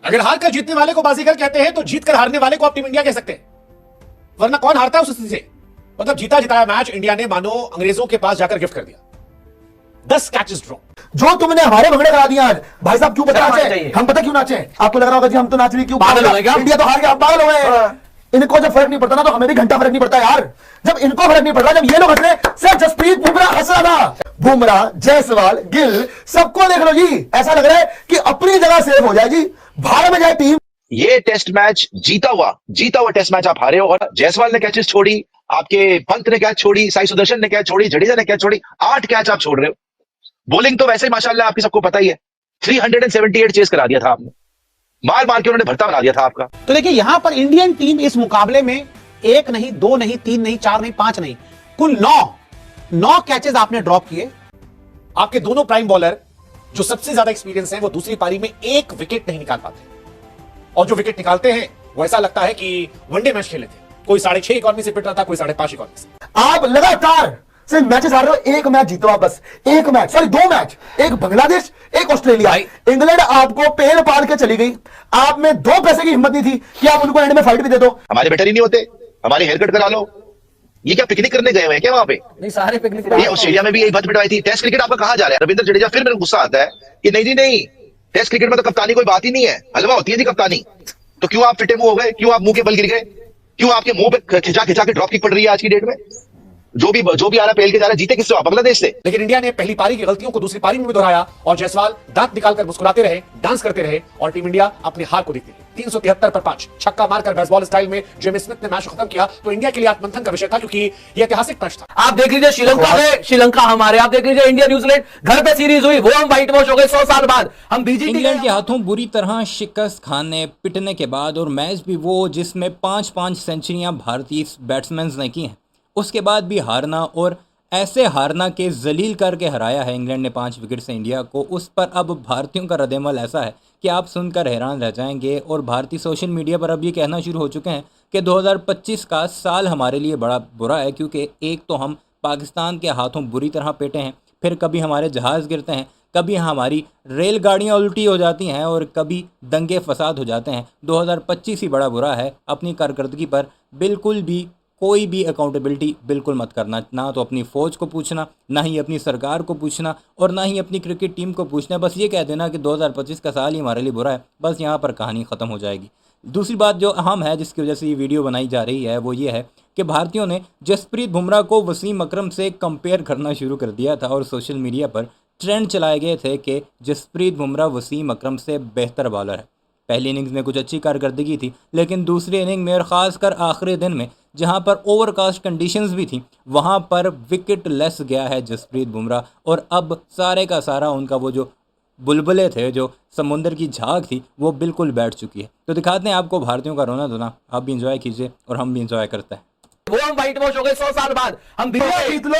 अगर हार कर जीतने वाले को बाजीगर कहते हैं तो जीत कर हारने वाले को आप टीम इंडिया कह सकते हैं, वरना कौन हारता है उस स्थिति से। मतलब जीता जिताया मैच इंडिया ने मानो अंग्रेजों के पास जाकर गिफ्ट कर दिया। 10 कैचेस ड्रॉप। जो तुमने हमारे भंगड़े करा दिया आज भाई साहब, क्यों बता नाचे? हम पता क्यों नाचे? आपको लग रहा होगा जी हम तो नाच रही, क्यों पागल हो गए क्या? इंडिया तो हार गया, आप पागल हो गए। इनको जब फर्क नहीं पड़ता ना तो हमें भी घंटा फर्क नहीं पड़ता यार। जब इनको फर्क नहीं पड़ रहा, जब ये लोग हंस रहे, सिर्फ जसप्रीत बुमराह हंस रहा था। बुमराह, जायसवाल, गिल सबको देख लो जी, ऐसा लग रहा है कि अपनी जगह सेफ हो जाए जी, भारत में जाए टीम। ये टेस्ट मैच जीता हुआ टेस्ट मैच आप हारे हो। और जायसवाल ने कैचेस छोड़ी, आपके पंत ने कैच छोड़ी, साई सुदर्शन ने कैच छोड़ी, जडेजा ने कैच छोड़ी, 8 कैच आप छोड़ रहे हो। बॉलिंग तो वैसे ही माशाल्लाह आपकी सबको पता ही है, 378 चेस करा दिया था आपने, मार मार के उन्होंने भरता बना दिया था आपका। तो देखिए यहां पर इंडियन टीम इस मुकाबले में 1 नहीं, 2 नहीं, 3 नहीं, 4 नहीं, 5 नहीं, कुल 9 कैचेस आपने ड्रॉप किए। आपके दोनों प्राइम बॉलर जो सबसे ज्यादा एक्सपीरियंस है वो दूसरी पारी में एक विकेट नहीं निकाल पाते, और जो विकेट निकालते हैं वो ऐसा लगता है कि वनडे मैच खेले थे। कोई 6.5 इकॉनमी से पिट रहा था, कोई 5.5 इकॉनमी से। आप लगातार सिर्फ मैचेस हार रहे हो, एक मैच जीतो आप बस, एक मैच, सॉरी 2 मैच, एक बांग्लादेश, एक ऑस्ट्रेलिया। इंग्लैंड आपको पेल पाल के चली गई, आप में 2 पैसे की हिम्मत नहीं थी कि आप उनको एंड में फाइट भी दे दो। हमारे बेटर ही नहीं होते, हमारी हेयर कट करा लो। ये क्या पिकनिक करने गए हुए हैं क्या वहां पे? नहीं, सारे पिकनिक। ये ऑस्ट्रेलिया में भी यही बात पिटवाई थी। टेस्ट क्रिकेट आपका कहां जा रहा है? रविंद्र जडेजा, फिर मेरे को गुस्सा आता है कि नहीं, टेस्ट क्रिकेट में तो कप्तानी कोई बात ही नहीं है, हलवा होती है जी कप्तानी। तो क्यों आप फिटे मुंह हो गए? क्यों आप मुंह के बल गिर गए? क्यों आपके मुंह पे खिंचा के ड्रॉप किक पड़ रही है आज की डेट में? जो भी आ रहा पेल के जा रहा है, जीते किससे? बांग्लादेश से। लेकिन इंडिया ने पहली पारी की गलतियों को दूसरी पारी में भी दोहराया, और जायसवाल दांत निकालकर मुस्कुराते रहे, डांस करते रहे, और टीम इंडिया अपनी हार को देखती रही। 373 पर 5 छक्का मारकर बेसबॉल स्टाइल में जेमी स्मिथ ने मैच खत्म किया। तो इंडिया के लिए आत्मंथन का विषय था, क्योंकि यह ऐतिहासिक मैच था। आप देख लीजिए श्रीलंका हमारे, आप देख लीजिए इंडिया न्यूजीलैंड, घर पे सीरीज हुई, वो हम व्हाइट वॉश हो गए 100 साल बाद। हम बीजीटी इंग्लैंड के हाथों बुरी तरह शिकस्त खाने पिटने के बाद, और मैच भी वो जिसमें 5 सेंचुरियां भारतीय बैट्समैन ने की हैं, उसके बाद भी हारना, और ऐसे हारना के जलील करके हराया है इंग्लैंड ने 5 विकेट से इंडिया को। उस पर अब भारतीयों का रद्देमल ऐसा है कि आप सुनकर हैरान रह जाएंगे। और भारतीय सोशल मीडिया पर अब ये कहना शुरू हो चुके हैं कि 2025 का साल हमारे लिए बड़ा बुरा है, क्योंकि एक तो हम पाकिस्तान के हाथों बुरी तरह पेटे हैं, फिर कभी हमारे जहाज़ गिरते हैं, कभी हमारी रेलगाड़ियाँ उल्टी हो जाती हैं, और कभी दंगे फसाद हो जाते हैं। 2025 ही बड़ा बुरा है। अपनी कारकर्दगी पर बिल्कुल भी कोई भी अकाउंटेबिलिटी बिल्कुल मत करना, ना तो अपनी फ़ौज को पूछना, ना ही अपनी सरकार को पूछना, और ना ही अपनी क्रिकेट टीम को पूछना। बस ये कह देना कि 2025 का साल ही हमारे लिए बुरा है, बस यहाँ पर कहानी ख़त्म हो जाएगी। दूसरी बात जो अहम है, जिसकी वजह से ये वीडियो बनाई जा रही है, वो ये है कि भारतीयों ने जसप्रीत बुमराह को वसीम अकरम से कंपेयर करना शुरू कर दिया था, और सोशल मीडिया पर ट्रेंड चलाए गए थे कि जसप्रीत बुमराह वसीम अकरम से बेहतर बॉलर है। पहली इनिंग्स में कुछ अच्छी कारकर्दगी थी, लेकिन दूसरी इनिंग में और ख़ासकर आखिरी दिन में, जहां पर ओवरकास्ट कंडीशंस भी थी, वहां पर विकेट लेस गया है जसप्रीत बुमराह। और अब सारे का सारा उनका वो जो बुलबुले थे, जो समुंदर की झाग थी, वो बिल्कुल बैठ चुकी है। तो दिखाते हैं आपको भारतीयों का रोना धोना। आप भी इंजॉय कीजिए और हम भी इंजॉय करते हैं। वो हम व्हाइट वॉश हो गए 100 साल बाद। हम जीत लो,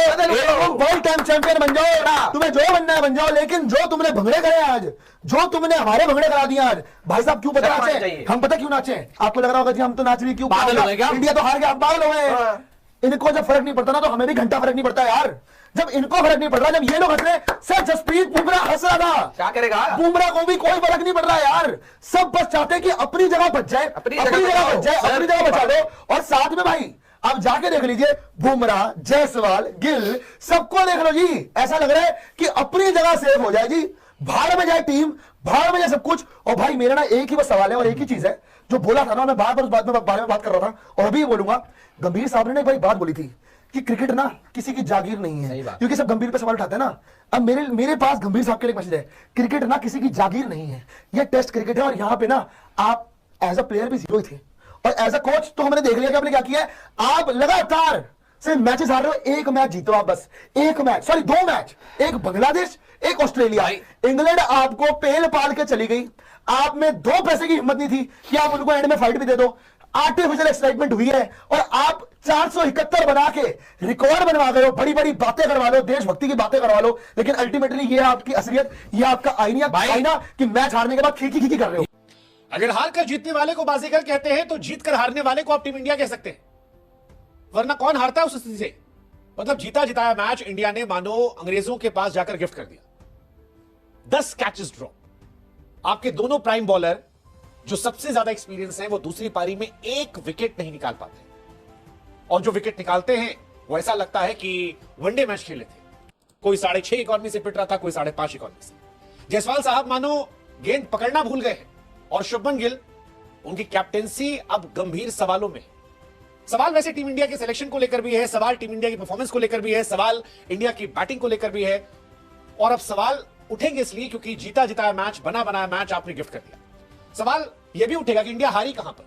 वर्ल्ड टाइम चैंपियन बन जाओ, तुम्हें जो बनना है बन जाओ, लेकिन जो तुमने भंगड़े करे आज, जो तुमने हमारे भंगड़े करा दिया आज भाई साहब, क्यों बता नाचे? हम पता क्यों नाचे? आपको लग रहा होगा जी हम तो नाच रही, क्यों पागल हो गए क्या? इंडिया तो हार गया, आप पागल हो गए। इनको जब फर्क नहीं पड़ता ना तो हमें भी घंटा फर्क नहीं पड़ता यार। जब इनको फर्क नहीं पड़ रहा, जब ये लोग हंस रहे, सिर्फ जसप्रीत बुमराह हंस रहा था। क्या करेगा? बुमराह को भी कोई फर्क नहीं पड़ रहा यार। सब बस चाहते हैं कि अपनी जगह बच जाए, अपनी जगह बच जाए, अपनी जगह बचा लो। और साथ में भाई अब जाके देख लीजिए, बुमराह, जायसवाल, गिल सबको देख लो जी, ऐसा लग रहा है कि अपनी जगह सेफ हो जाए जी, भारत में जाए टीम, भारत में जाए सब कुछ। और भाई मेरा ना एक ही बस सवाल है, और एक ही चीज है जो बोला था ना, मैं बार बार उस बात में बारे में बात कर रहा था, और अभी बोलूंगा। गंभीर साहब ने भाई बात बोली थी कि क्रिकेट ना किसी की जागीर नहीं है, क्योंकि सब गंभीर पे सवाल उठाते हैं ना। अब मेरे पास गंभीर साहब के लिए मैसेज है, क्रिकेट ना किसी की जागीर नहीं है, यह टेस्ट क्रिकेट है। और यहाँ पे ना आप एज अ प्लेयर भी जीरो ही थे, और एज अ कोच तो हमने देख लिया कि आपने क्या किया है। आप लगातार सिर्फ मैचेस हार रहे हो, एक मैच जीतो आप बस, एक मैच, सॉरी 2 मैच, एक बांग्लादेश, एक ऑस्ट्रेलिया। इंग्लैंड आपको पेल पाल के चली गई, आप में 2 पैसे की हिम्मत नहीं थी कि आप उनको एंड में फाइट भी दे दो। आर्टिफिशियल एक्साइटमेंट हुई है, और आप 471 बना के रिकॉर्ड बनवा गए हो, बड़ी बड़ी बातें करवा लो, देशभक्ति की बातें करवा लो, लेकिन अल्टीमेटली ये आपकी असलियत, ये आपका आईना कि मैच हारने के बाद खीखी कर रहे हो। अगर हार कर जीतने वाले को बाजीगर कहते हैं तो जीत कर हारने वाले को आप टीम इंडिया कह सकते हैं, वरना कौन हारता है उस स्थिति से। मतलब जीता जिताया मैच इंडिया ने मानो अंग्रेजों के पास जाकर गिफ्ट कर दिया। 10 कैचेस ड्रॉप। आपके दोनों प्राइम बॉलर जो सबसे ज्यादा एक्सपीरियंस है वो दूसरी पारी में एक विकेट नहीं निकाल पाते, और जो विकेट निकालते हैं वो ऐसा लगता है कि वनडे मैच खेले थे। कोई 6.5 इकॉनमी से पिट रहा था, कोई 5.5 इकॉनमी से। जायसवाल साहब मानो गेंद पकड़ना भूल गए हैं, और शुभमन गिल, उनकी कैप्टेंसी अब गंभीर सवालों में है। सवाल वैसे टीम इंडिया के सिलेक्शन को लेकर भी है, सवाल टीम इंडिया की परफॉर्मेंस को लेकर भी है, सवाल इंडिया की बैटिंग को लेकर भी है, और अब सवाल उठेंगे इसलिए क्योंकि जीता जिताया मैच, बना बनाया मैच आपने गिफ्ट कर दिया। सवाल यह भी उठेगा कि इंडिया हारी कहां पर?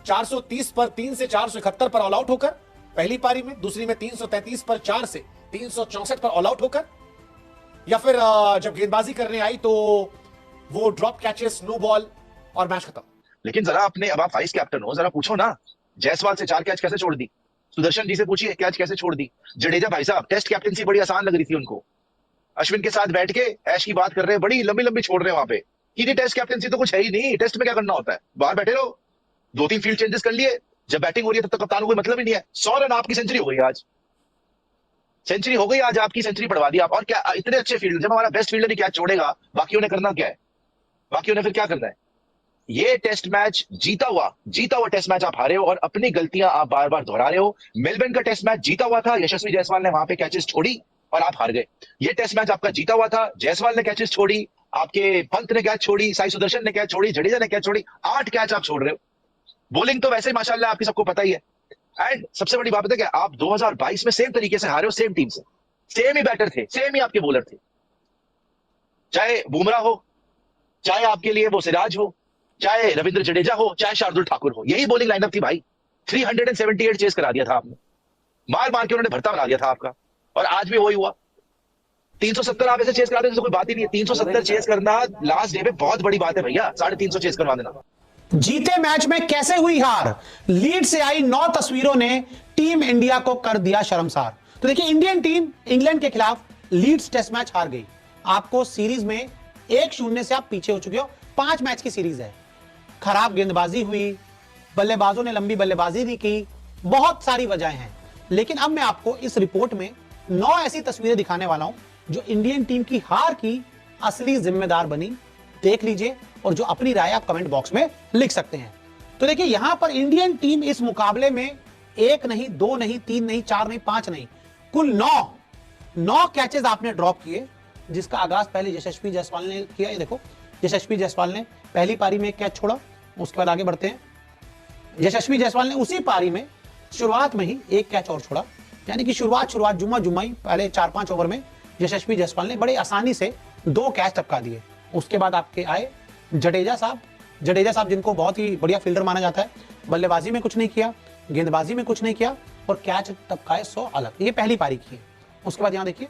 430 पर 3 से 471 पर ऑल आउट होकर पहली पारी में, दूसरी में 333 पर 4 से 364 पर ऑल आउट होकर, या फिर जब गेंदबाजी करने आई तो वो ड्रॉप कैचेस, नो बॉल और मैच खत्म। लेकिन जरा अपने, अब आप वाइस कैप्टन हो, जरा पूछो ना, जायसवाल से 4 कैच कैसे छोड़ दी? सुदर्शन जी से पूछिए कैच कैसे छोड़ दी? जडेजा भाई साहब, टेस्ट कैप्टनसी बड़ी आसान लग रही थी उनको, अश्विन के साथ बैठ के ऐश की बात कर रहे हैं, बड़ी लंबी लंबी छोड़ रहे हैं वहां पे कि टेस्ट कैप्टनसी तो कुछ है ही नहीं, टेस्ट में क्या करना होता है, बाहर बैठे रहो। 2-3 फील्ड चेंजेस कर लिए, जब बैटिंग हो रही है तब तक कप्तान को कोई मतलब ही नहीं है। 100 रन आपकी सेंचुरी हो गई आज, सेंचुरी हो गई आज आपकी, सेंचुरी बढ़वा दी आप। और क्या इतने अच्छे फील्ड, जब हमारा बेस्ट फील्डर ही कैच छोड़ेगा, बाकियों ने करना क्या है? बाकियों ने फिर क्या करना है? ये टेस्ट मैच जीता हुआ टेस्ट मैच आप हारे हो, और अपनी गलतियां आप बार बार दोहरा रहे हो। मेलबर्न का टेस्ट मैच जीता हुआ था, यशस्वी जायसवाल ने वहां पे कैचेस छोड़ी और आप हार गए। ये टेस्ट मैच आपका जीता हुआ था, जायसवाल ने कैचेस छोड़ी, आपके पंत ने कैच छोड़ी, साई सुदर्शन ने कैच छोड़ी, जडेजा ने कैच छोड़ी, 8 कैच आप छोड़ रहे हो। बॉलिंग तो वैसे ही माशाल्लाह आपकी सबको पता ही है। एंड सबसे बड़ी बात है कि आप 2022 में सेम तरीके से हारे हो, सेम टीम से, सेम ही बैटर थे, सेम ही आपके बॉलर थे, चाहे बुमराह हो, चाहे आपके लिए वो सिराज हो, चाहे रविंद्र जडेजा हो, चाहे शार्दुल ठाकुर हो, यही बॉलिंग लाइनअप थी भाई। 378 चेस करा दिया था आपने, मार मार के उन्होंने भरता बना दिया था आपका, और आज भी वही हुआ। 370 आप ऐसे चेस करा देते तो कोई बात ही नहीं है। 370 चेस करना लास्ट डे पे बहुत बड़ी बात है भैया, 350 चेस करवा देना। जीते मैच में कैसे हुई हार? लीड से आई 9 तस्वीरों ने टीम इंडिया को कर दिया शर्मसार। तो देखिए, इंडियन टीम इंग्लैंड के खिलाफ लीड्स टेस्ट मैच हार गई। आपको सीरीज में 1-0 से आप पीछे हो चुके हो, 5 मैच की सीरीज है। खराब गेंदबाजी हुई, बल्लेबाजों ने लंबी बल्लेबाजी नहीं की, बहुत सारी वजहें हैं। लेकिन अब मैं आपको इस रिपोर्ट में 9 ऐसी तस्वीरें दिखाने वाला हूं जो इंडियन टीम की हार की असली जिम्मेदार बनी। देख लीजिए, और जो अपनी राय आप कमेंट बॉक्स में लिख सकते हैं। तो देखिए, यहां पर इंडियन टीम इस मुकाबले में 1 नहीं, 2 नहीं, 3 नहीं, 4 नहीं, 5 नहीं, कुल 9 कैचेस आपने ड्रॉप किए, जिसका आगाज पहले यशस्वी जायसवाल ने किया। ये देखो, यशस्वी जायसवाल ने पहली पारी में एक कैच छोड़ा, उसके बाद आगे बढ़ते हैं। यशस्वी जायसवाल ने उसी पारी में शुरुआत में ही एक कैच और छोड़ा, यानी कि शुरुआत जुम्मा ही पहले 4-5 ओवर में यशस्वी जायसवाल ने बड़े आसानी से 2 कैच टपका दिए। उसके बाद आपके आए जडेजा साहब जिनको बहुत ही बढ़िया फील्डर माना जाता है। बल्लेबाजी में कुछ नहीं किया, गेंदबाजी में कुछ नहीं किया, और कैच टपकाए 100 अलग। ये पहली पारी की है। उसके बाद यहां देखिए,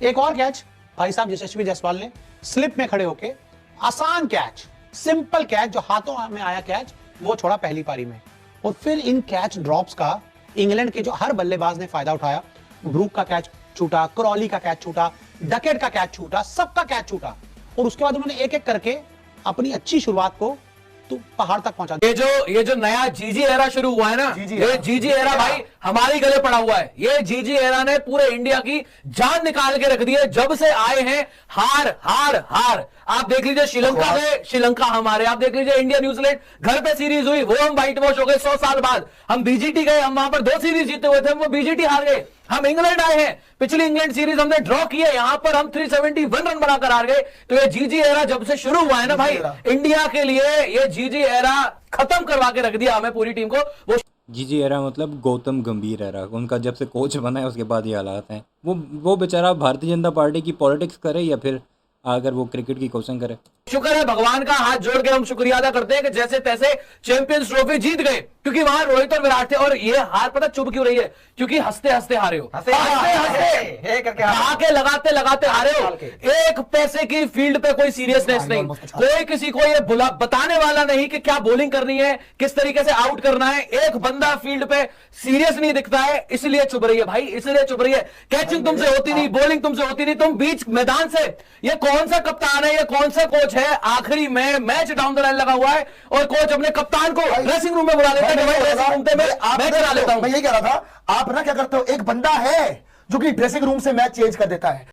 एक और कैच भाई साहब यशस्वी जायसवाल ने स्लिप में खड़े होके आसान कैच, सिंपल कैच, जो हाथों में आया कैच, वो छोड़ा पहली पारी में। और फिर इन कैच ड्रॉप्स का इंग्लैंड के जो हर बल्लेबाज ने फायदा उठाया। ब्रूक का कैच छूटा, क्रॉली का कैच छूटा, डकेट का कैच छूटा, सबका कैच छूटा, और उसके बाद उन्होंने एक एक करके अपनी अच्छी शुरुआत को तो पहाड़ तक पहुंचा। ये जो नया जीजी एरा शुरू हुआ है ना, ये जीजी एरा भाई हमारे गले पड़ा हुआ है। ये जीजी एरा ने पूरे इंडिया की जान निकाल के रख दी है। जब से आए हैं हार हार हार। आप देख लीजिए श्रीलंका हमारे, आप देख लीजिए इंडिया न्यूजीलैंड, घर पे सीरीज हुई, वो हम व्हाइट वॉश हो गए 100 साल बाद। हम बीजीटी गए, हम वहां पर 2 सीरीज जीते हुए थे, वो बीजीटी हार गए। हम इंग्लैंड आए हैं, पिछली इंग्लैंड सीरीज हमने ड्रॉ की है, यहां पर हम 371 रन बनाकर हार गए। तो ये जीजी एरा जब से शुरू हुआ है ना भाई, इंडिया के लिए ये जीजी एरा खत्म करवा के रख दिया हमें, पूरी टीम को। वो जीजी एरा मतलब गौतम गंभीर एरा, उनका जब से कोच बना है उसके बाद ये हालात हैं। वो बेचारा भारतीय जनता पार्टी की पॉलिटिक्स करे या फिर अगर वो क्रिकेट की कोचिंग करे। शुक्र है भगवान का, हाथ जोड़ के हम शुक्रिया अदा करते हैं कि जैसे तैसे चैंपियंस ट्रॉफी जीत गए, क्योंकि वहां रोहित और विराट थे। और ये हार पता चुभ क्यों रही है? क्योंकि हंसते हंसते हारे हो, हंसते लगाते लगाते हारे हो। एक पैसे की फील्ड पे कोई सीरियसनेस नहीं, कोई किसी को ये बताने वाला नहीं कि क्या बॉलिंग करनी है, किस तरीके से आउट करना है। एक बंदा फील्ड पे सीरियस नहीं दिखता है, इसलिए चुभ रही है भाई, इसलिए चुभ रही है। कैचिंग तुमसे होती नहीं, बॉलिंग तुमसे होती नहीं, तुम बीच मैदान से। ये कौन सा कप्तान है, ये कौन सा कोच है? आखिरी में मैच डाउन द लाइन लगा हुआ है और कोच अपने कप्तान को ड्रेसिंग रूम में बुला लेता है। मैं यही कह रहा था, आप ना क्या करते हो, एक बंदा है जो कि ड्रेसिंग रूम से मैच चेंज कर देता है।